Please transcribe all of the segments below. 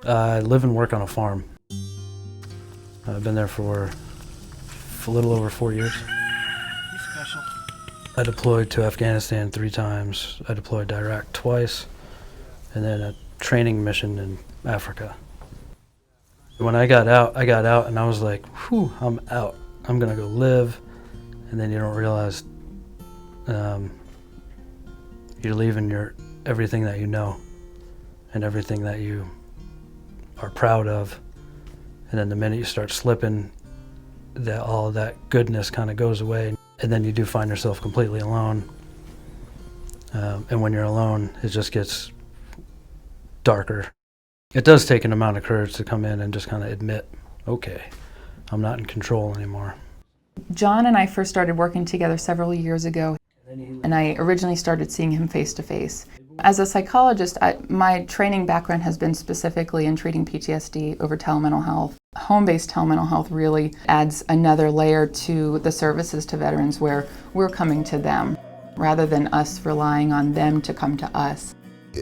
I live and work on a farm. I've been there for a little over 4 years. I deployed to Afghanistan 3 times. I deployed to Iraq twice, and then a training mission in Africa. When I got out and I was like, whew, I'm out. I'm gonna go live. And then you don't realize you're leaving everything that you know and everything that you are proud of. And then the minute you start slipping, all of that goodness kind of goes away. And then you do find yourself completely alone. And when you're alone, it just gets darker. It does take an amount of courage to come in and just kind of admit, okay, I'm not in control anymore. Jon and I first started working together several years ago, and I originally started seeing him face to face. As a psychologist, my training background has been specifically in treating PTSD over telemental health. Home-based telemental health really adds another layer to the services to veterans where we're coming to them rather than us relying on them to come to us.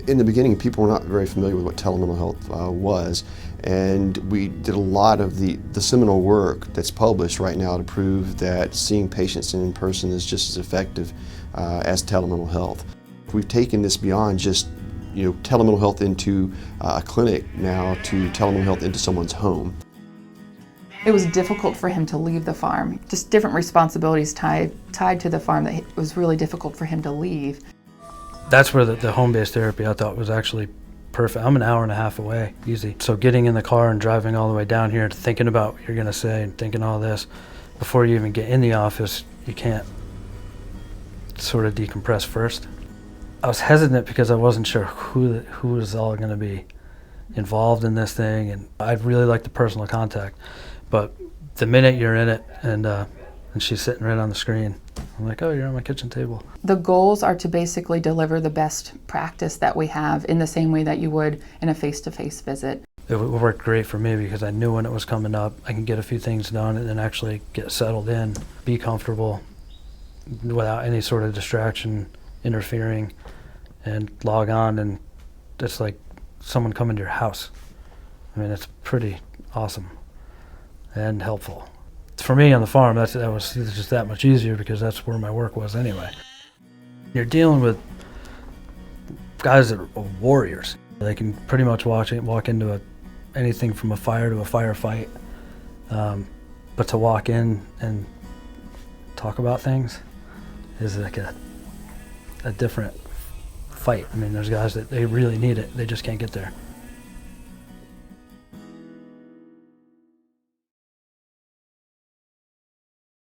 In the beginning, people were not very familiar with what telemental health was, and we did a lot of the seminal work that's published right now to prove that seeing patients in person is just as effective as telemental health. We've taken this beyond just telemental health into a clinic now to telemental health into someone's home. It was difficult for him to leave the farm. Just different responsibilities tied to the farm that it was really difficult for him to leave. That's where the home-based therapy I thought was actually perfect. I'm an hour and a half away, easy. So getting in the car and driving all the way down here, thinking about what you're gonna say and thinking all this, before you even get in the office, you can't sort of decompress first. I was hesitant because I wasn't sure who was all gonna be involved in this thing, and I'd really like the personal contact. But the minute you're in it and she's sitting right on the screen, I'm like, oh, you're on my kitchen table. The goals are to basically deliver the best practice that we have in the same way that you would in a face-to-face visit. It worked great for me because I knew when it was coming up, I can get a few things done and then actually get settled in, be comfortable without any sort of distraction interfering, and log on, and it's like someone coming to your house. I mean, it's pretty awesome and helpful. For me on the farm, that was just that much easier because that's where my work was anyway. You're dealing with guys that are warriors. They can pretty much walk into anything from a fire to a firefight. But to walk in and talk about things is like a different fight. I mean, there's guys that they really need it. They just can't get there.